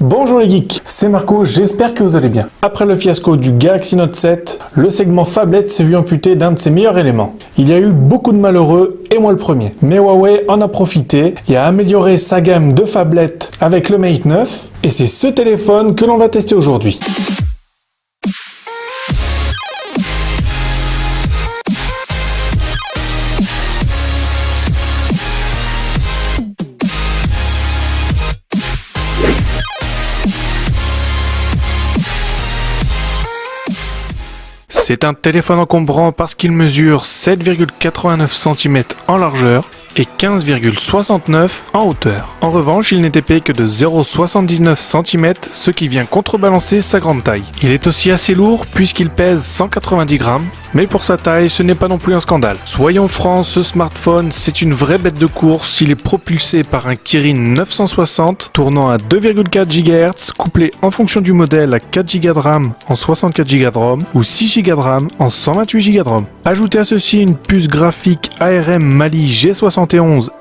Bonjour les geeks, c'est Marco, j'espère que vous allez bien. Après le fiasco du Galaxy Note 7, le segment phablet s'est vu amputé d'un de ses meilleurs éléments. Il y a eu beaucoup de malheureux, et moi le premier. Mais Huawei en a profité et a amélioré sa gamme de phablettes avec le Mate 9, et c'est ce téléphone que l'on va tester aujourd'hui. C'est un téléphone encombrant parce qu'il mesure 7,89 cm en largeur et 15,69 en hauteur. En revanche, il n'est épais que de 0,79 cm, ce qui vient contrebalancer sa grande taille. Il est aussi assez lourd puisqu'il pèse 190 grammes, mais pour sa taille, ce n'est pas non plus un scandale. Soyons francs, ce smartphone, c'est une vraie bête de course. Il est propulsé par un Kirin 960 tournant à 2,4 GHz, couplé en fonction du modèle à 4 Go de RAM en 64 Go de ROM ou 6 Go de RAM en 128 Go de ROM. Ajoutez à ceci une puce graphique ARM Mali G71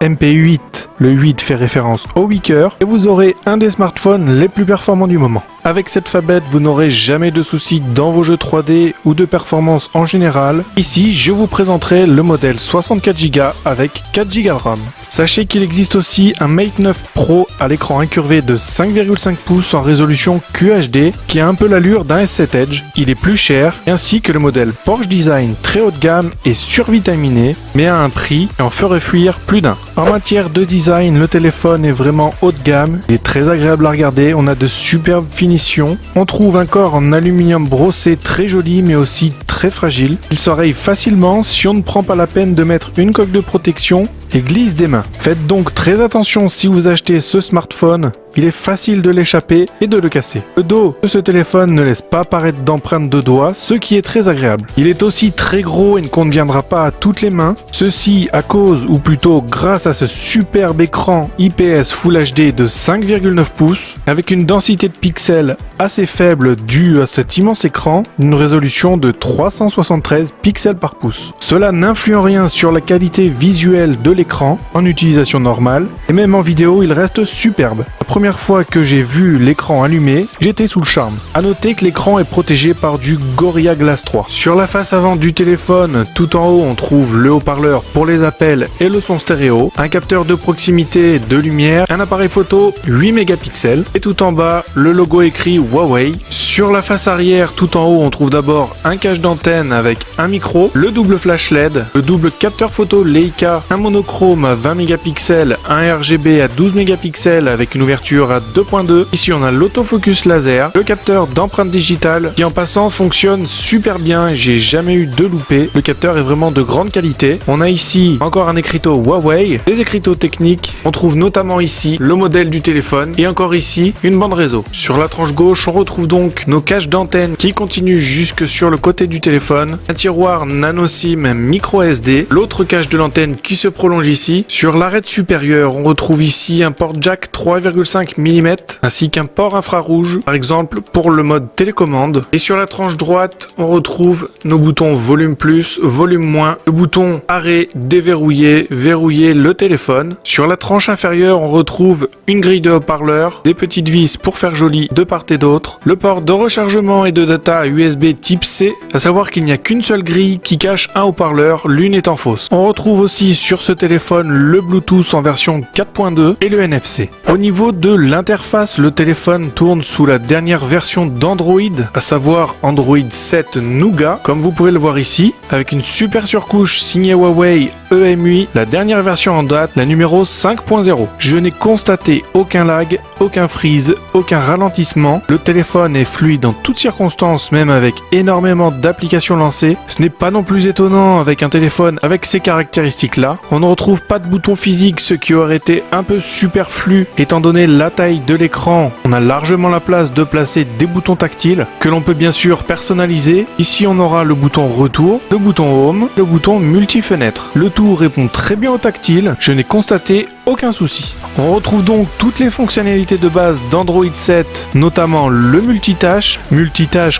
MP8, le 8 fait référence au 8 cœurs, et vous aurez un des smartphones les plus performants du moment. Avec cette phablette, vous n'aurez jamais de soucis dans vos jeux 3D ou de performance en général. Ici, je vous présenterai le modèle 64 Go avec 4 Go de RAM. Sachez qu'il existe aussi un Mate 9 Pro à l'écran incurvé de 5,5 pouces en résolution QHD qui a un peu l'allure d'un S7 Edge. Il est plus cher, ainsi que le modèle Porsche Design très haut de gamme et survitaminé, mais à un prix qui en ferait fuir plus d'un. En matière de design, le téléphone est vraiment haut de gamme, il est très agréable à regarder, on a de superbes finitions. On trouve un corps en aluminium brossé très joli mais aussi très fragile. Il s'enraye facilement si on ne prend pas la peine de mettre une coque de protection et glisse des mains. Faites donc très attention si vous achetez ce smartphone, il est facile de l'échapper et de le casser. Le dos de ce téléphone ne laisse pas apparaître d'empreintes de doigts, ce qui est très agréable. Il est aussi très gros et ne conviendra pas à toutes les mains. Ceci à cause, ou plutôt grâce à ce superbe écran IPS Full HD de 5,9 pouces, avec une densité de pixels assez faible due à cet immense écran, une résolution de 373 pixels par pouce. Cela n'influe en rien sur la qualité visuelle de l'écran en utilisation normale, et même en vidéo il reste superbe. La première fois que j'ai vu l'écran allumé, j'étais sous le charme. A noter que l'écran est protégé par du Gorilla Glass 3. Sur la face avant du téléphone, tout en haut on trouve le haut-parleur pour les appels et le son stéréo, un capteur de proximité de lumière, un appareil photo 8 mégapixels, et tout en bas le logo écrit Huawei. Sur la face arrière, tout en haut on trouve d'abord un cache d'antenne avec un micro, le double flash LED, le double capteur photo Leica, un monochrome à 20 mégapixels, un RGB à 12 mégapixels avec une ouverture à 2.2. Ici on a l'autofocus laser, le capteur d'empreinte digitale qui en passant fonctionne super bien et j'ai jamais eu de loupé. Le capteur est vraiment de grande qualité. On a ici encore un écriteau Huawei, des écriteaux techniques. On trouve notamment ici le modèle du téléphone et encore ici une bande réseau. Sur la tranche gauche on retrouve donc nos caches d'antenne qui continuent jusque sur le côté du téléphone, un tiroir nano SIM micro SD, l'autre cache de l'antenne qui se prolonge ici. Sur l'arête supérieure on retrouve ici un port jack 3,5 mm ainsi qu'un port infrarouge par exemple pour le mode télécommande, et sur la tranche droite on retrouve nos boutons volume plus, volume moins, le bouton arrêt, déverrouiller, verrouiller le téléphone. Sur la tranche inférieure on retrouve une grille de haut-parleurs, des petites vis pour faire joli de part et d'autre, le port de rechargement et de data USB type C, à savoir qu'il n'y a qu'une seule grille qui cache un haut-parleur, l'une étant fausse. On retrouve aussi sur ce téléphone le Bluetooth en version 4.2 et le NFC. Au niveau de l'interface, le téléphone tourne sous la dernière version d'Android, à savoir Android 7 Nougat, comme vous pouvez le voir ici, avec une super surcouche signée Huawei EMUI, la dernière version en date, la numéro 5.0. Je n'ai constaté aucun lag, aucun freeze, aucun ralentissement. Le téléphone est fluide en toutes circonstances, même avec énormément d'applications lancées. Ce n'est pas non plus étonnant avec un téléphone avec ces caractéristiques-là. On ne retrouve pas de bouton physique, ce qui aurait été un peu superflu étant donné la taille de l'écran. On a largement la place de placer des boutons tactiles que l'on peut bien sûr personnaliser. Ici on aura le bouton retour, le bouton home, le bouton multi-fenêtre. Le tout répond très bien au tactile. Je n'ai constaté aucun souci. On retrouve donc toutes les fonctionnalités de base d'Android 7, notamment le multitâche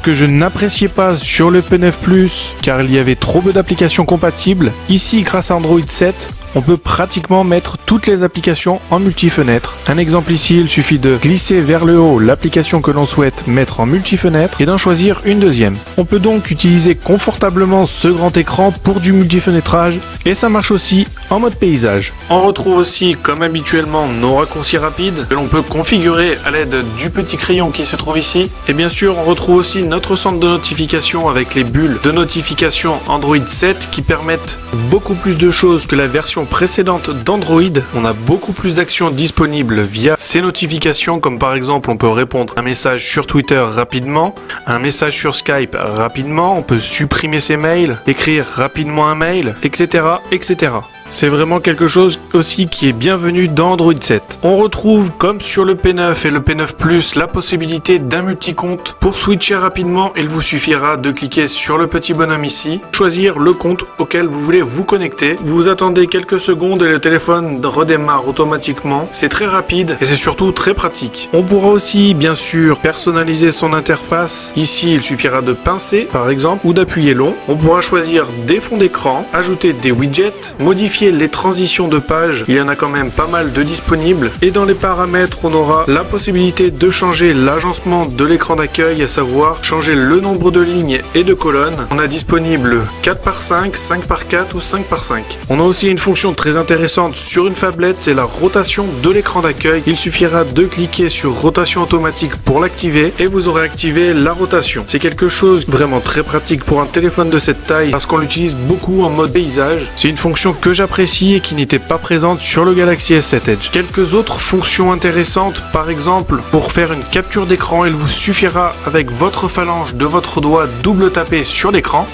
que je n'appréciais pas sur le P9 Plus car il y avait trop peu d'applications compatibles. Ici, grâce à Android 7, on peut pratiquement mettre toutes les applications en multi-fenêtre. Un exemple ici, il suffit de glisser vers le haut l'application que l'on souhaite mettre en multi-fenêtre et d'en choisir une deuxième. On peut donc utiliser confortablement ce grand écran pour du multi-fenêtrage et ça marche aussi en mode paysage. On retrouve aussi, comme habituellement, nos raccourcis rapides que l'on peut configurer à l'aide du petit crayon qui se trouve ici. Et bien sûr, on retrouve aussi notre centre de notification avec les bulles de notification Android 7 qui permettent beaucoup plus de choses que la version précédente d'Android. On a beaucoup plus d'actions disponibles via ces notifications, comme par exemple on peut répondre à un message sur Twitter rapidement, un message sur Skype rapidement, on peut supprimer ses mails, écrire rapidement un mail, etc. etc. C'est vraiment quelque chose aussi qui est bienvenu dans Android 7. On retrouve, comme sur le P9 et le P9 Plus, la possibilité d'un multi-compte. Pour switcher rapidement, il vous suffira de cliquer sur le petit bonhomme ici, choisir le compte auquel vous voulez vous connecter. Vous attendez quelques secondes et le téléphone redémarre automatiquement. C'est très rapide et c'est surtout très pratique. On pourra aussi, bien sûr, personnaliser son interface. Ici, il suffira de pincer, par exemple, ou d'appuyer long. On pourra choisir des fonds d'écran, ajouter des widgets, modifier les transitions de page, il y en a quand même pas mal de disponibles. Et dans les paramètres, on aura la possibilité de changer l'agencement de l'écran d'accueil, à savoir changer le nombre de lignes et de colonnes. On a disponible 4x5, 5x4 ou 5x5. On a aussi une fonction très intéressante sur une phablette, c'est la rotation de l'écran d'accueil. Il suffira de cliquer sur rotation automatique pour l'activer et vous aurez activé la rotation. C'est quelque chose vraiment très pratique pour un téléphone de cette taille parce qu'on l'utilise beaucoup en mode paysage. C'est une fonction que j'apprécie et qui n'était pas présente sur le Galaxy S7 Edge. Quelques autres fonctions intéressantes, par exemple, pour faire une capture d'écran, il vous suffira avec votre phalange de votre doigt double taper sur l'écran.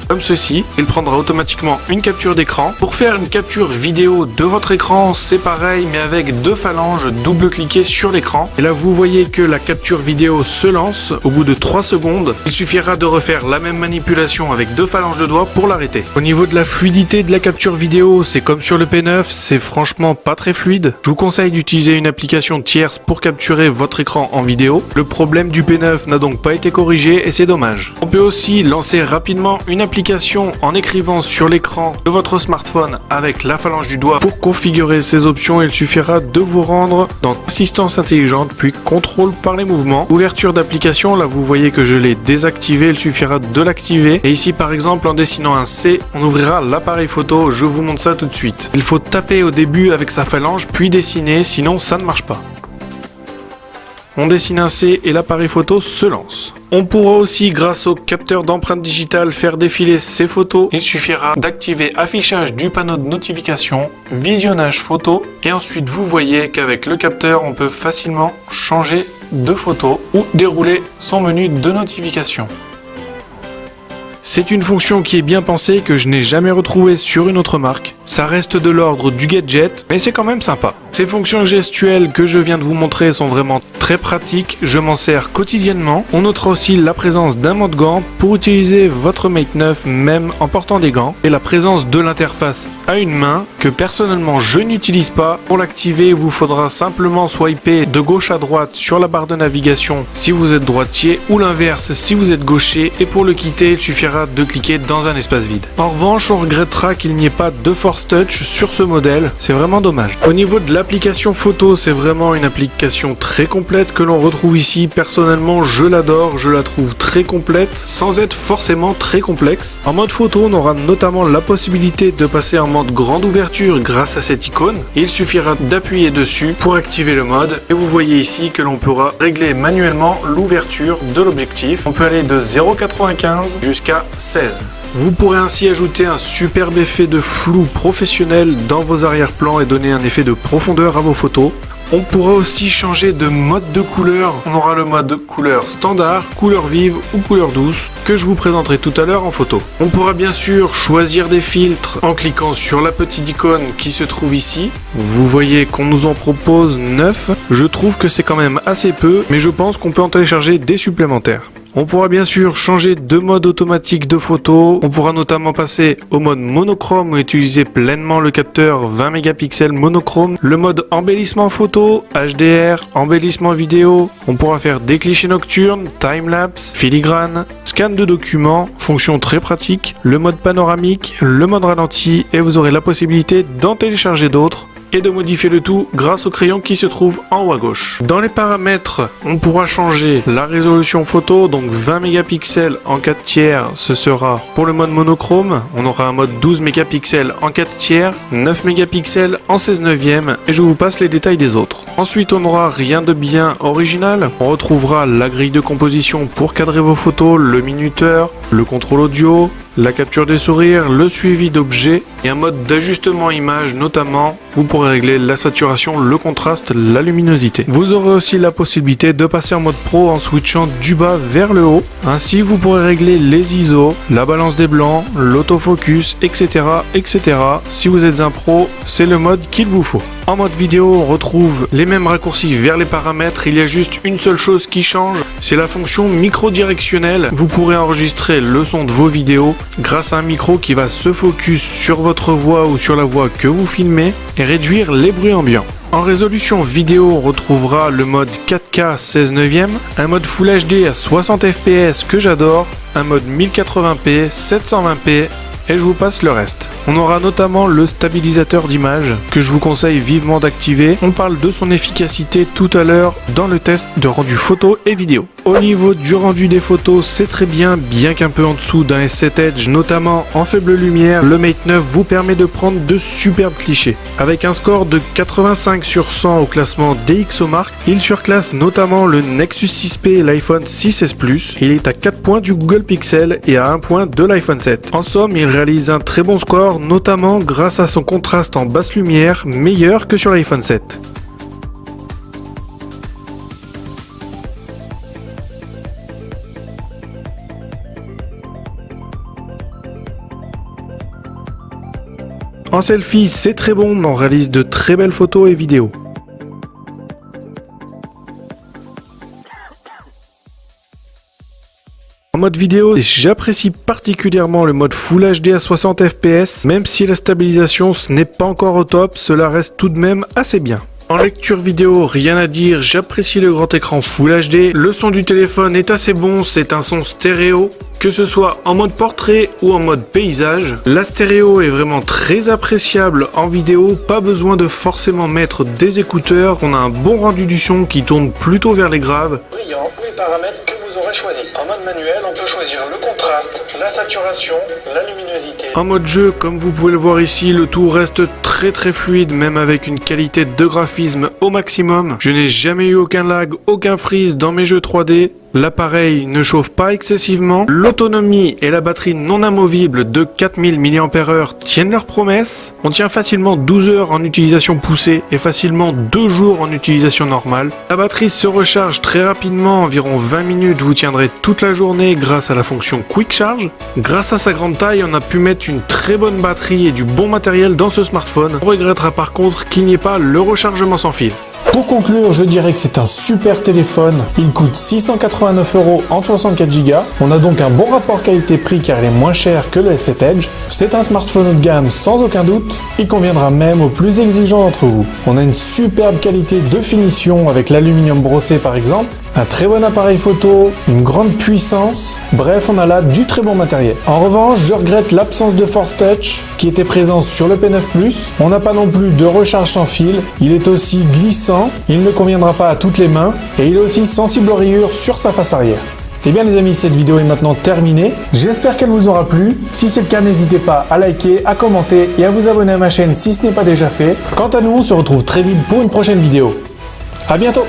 Comme ceci, il prendra automatiquement une capture d'écran. Pour faire une capture vidéo de votre écran, c'est pareil, mais avec deux phalanges, double-cliquer sur l'écran. Et là, vous voyez que la capture vidéo se lance au bout de 3 secondes. Il suffira de refaire la même manipulation avec deux phalanges de doigts pour l'arrêter. Au niveau de la fluidité de la capture vidéo, c'est comme sur le P9, c'est franchement pas très fluide. Je vous conseille d'utiliser une application tierce pour capturer votre écran en vidéo. Le problème du P9 n'a donc pas été corrigé et c'est dommage. On peut aussi lancer rapidement une application en écrivant sur l'écran de votre smartphone avec la phalange du doigt. Pour configurer ces options, il suffira de vous rendre dans Assistance intelligente puis Contrôle par les mouvements. Ouverture d'application, là vous voyez que je l'ai désactivé, il suffira de l'activer. Et ici par exemple en dessinant un C, on ouvrira l'appareil photo, je vous montre ça tout de suite. Il faut taper au début avec sa phalange puis dessiner, sinon ça ne marche pas. On dessine un C et l'appareil photo se lance. On pourra aussi, grâce au capteur d'empreinte digitale, faire défiler ces photos. Il suffira d'activer affichage du panneau de notification, visionnage photo, et ensuite vous voyez qu'avec le capteur, on peut facilement changer de photo ou dérouler son menu de notification. C'est une fonction qui est bien pensée que je n'ai jamais retrouvée sur une autre marque. Ça reste de l'ordre du gadget, mais c'est quand même sympa. Ces fonctions gestuelles que je viens de vous montrer sont vraiment très pratiques, je m'en sers quotidiennement. On notera aussi la présence d'un mode gant pour utiliser votre Mate 9 même en portant des gants. Et la présence de l'interface à une main que personnellement je n'utilise pas. Pour l'activer, il vous faudra simplement swiper de gauche à droite sur la barre de navigation si vous êtes droitier ou l'inverse si vous êtes gaucher. Et pour le quitter, il suffira de cliquer dans un espace vide. En revanche, on regrettera qu'il n'y ait pas de Force Touch sur ce modèle, c'est vraiment dommage. Au niveau de l'application photo, c'est vraiment une application très complète que l'on retrouve ici. Personnellement, je l'adore, je la trouve très complète, sans être forcément très complexe. En mode photo, on aura notamment la possibilité de passer en mode grande ouverture grâce à cette icône. Il suffira d'appuyer dessus pour activer le mode. Et vous voyez ici que l'on pourra régler manuellement l'ouverture de l'objectif. On peut aller de 0,95 jusqu'à 16. Vous pourrez ainsi ajouter un superbe effet de flou professionnel dans vos arrière-plans et donner un effet de profondeur à vos photos. On pourra aussi changer de mode de couleur. On aura le mode couleur standard, couleur vive ou couleur douce que je vous présenterai tout à l'heure en photo. On pourra bien sûr choisir des filtres en cliquant sur la petite icône qui se trouve ici. Vous voyez qu'on nous en propose 9. Je trouve que c'est quand même assez peu, mais je pense qu'on peut en télécharger des supplémentaires. On pourra bien sûr changer de mode automatique de photo. On pourra notamment passer au mode monochrome ou utiliser pleinement le capteur 20 mégapixels monochrome. Le mode embellissement photo, HDR, embellissement vidéo. On pourra faire des clichés nocturnes, time-lapse, filigrane, scan de documents, fonction très pratique, le mode panoramique, le mode ralenti et vous aurez la possibilité d'en télécharger d'autres et de modifier le tout grâce au crayon qui se trouve en haut à gauche. Dans les paramètres, on pourra changer la résolution photo, donc 20 mégapixels en 4 tiers, ce sera pour le mode monochrome. On aura un mode 12 mégapixels en 4 tiers, 9 mégapixels en 16 neuvième et je vous passe les détails des autres. Ensuite, on n'aura rien de bien original. On retrouvera la grille de composition pour cadrer vos photos, le minuteur, le contrôle audio, la capture des sourires, le suivi d'objets et un mode d'ajustement image notamment. Vous pourrez régler la saturation, le contraste, la luminosité. Vous aurez aussi la possibilité de passer en mode pro en switchant du bas vers le haut. Ainsi, vous pourrez régler les ISO, la balance des blancs, l'autofocus, etc., etc. Si vous êtes un pro, c'est le mode qu'il vous faut. En mode vidéo, on retrouve les mêmes raccourcis vers les paramètres. Il y a juste une seule chose qui change, c'est la fonction micro-directionnelle. Vous pourrez enregistrer le son de vos vidéos grâce à un micro qui va se focus sur votre voix ou sur la voix que vous filmez et réduire les bruits ambiants. En résolution vidéo, on retrouvera le mode 4K 16 neuvième, un mode Full HD à 60 fps que j'adore, un mode 1080p, 720p et je vous passe le reste. On aura notamment le stabilisateur d'image que je vous conseille vivement d'activer. On parle de son efficacité tout à l'heure dans le test de rendu photo et vidéo. Au niveau du rendu des photos, c'est très bien qu'un peu en dessous d'un S7 Edge, notamment en faible lumière, le Mate 9 vous permet de prendre de superbes clichés. Avec un score de 85 sur 100 au classement DxOMark, il surclasse notamment le Nexus 6P et l'iPhone 6S Plus. Il est à 4 points du Google Pixel et à 1 point de l'iPhone 7. En somme, il réalise un très bon score, notamment grâce à son contraste en basse lumière, meilleur que sur l'iPhone 7. En selfie, c'est très bon, on réalise de très belles photos et vidéos. En mode vidéo, j'apprécie particulièrement le mode Full HD à 60 fps, même si la stabilisation ce n'est pas encore au top, cela reste tout de même assez bien. En lecture vidéo, rien à dire, j'apprécie le grand écran Full HD, le son du téléphone est assez bon, c'est un son stéréo, que ce soit en mode portrait ou en mode paysage. La stéréo est vraiment très appréciable en vidéo, pas besoin de forcément mettre des écouteurs, on a un bon rendu du son qui tourne plutôt vers les graves. Brillant, les paramètres que vous aurez choisis. En mode manuel, on peut choisir le contraste, la saturation, la luminosité. En mode jeu, comme vous pouvez le voir ici, le tout reste très fluide, même avec une qualité de graphisme au maximum. Je n'ai jamais eu aucun lag, aucun freeze dans mes jeux 3D. L'appareil ne chauffe pas excessivement. L'autonomie et la batterie non amovible de 4000 mAh tiennent leurs promesses. On tient facilement 12 heures en utilisation poussée et facilement 2 jours en utilisation normale. La batterie se recharge très rapidement, environ 20 minutes, vous tiendrez toute la journée grâce à la fonction Quick Charge. Grâce à sa grande taille, on a pu mettre une très bonne batterie et du bon matériel dans ce smartphone. On regrettera par contre qu'il n'y ait pas le rechargement sans fil. Pour conclure, je dirais que c'est un super téléphone. Il coûte 689 € en 64 Go. On a donc un bon rapport qualité-prix car il est moins cher que le S7 Edge. C'est un smartphone haut de gamme sans aucun doute. Il conviendra même aux plus exigeants d'entre vous. On a une superbe qualité de finition avec l'aluminium brossé par exemple. Un très bon appareil photo, une grande puissance, bref on a là du très bon matériel. En revanche, je regrette l'absence de Force Touch qui était présent sur le P9 Plus. On n'a pas non plus de recharge sans fil, il est aussi glissant, il ne conviendra pas à toutes les mains et il est aussi sensible aux rayures sur sa face arrière. Et bien les amis, cette vidéo est maintenant terminée. J'espère qu'elle vous aura plu. Si c'est le cas, n'hésitez pas à liker, à commenter et à vous abonner à ma chaîne si ce n'est pas déjà fait. Quant à nous, on se retrouve très vite pour une prochaine vidéo. À bientôt!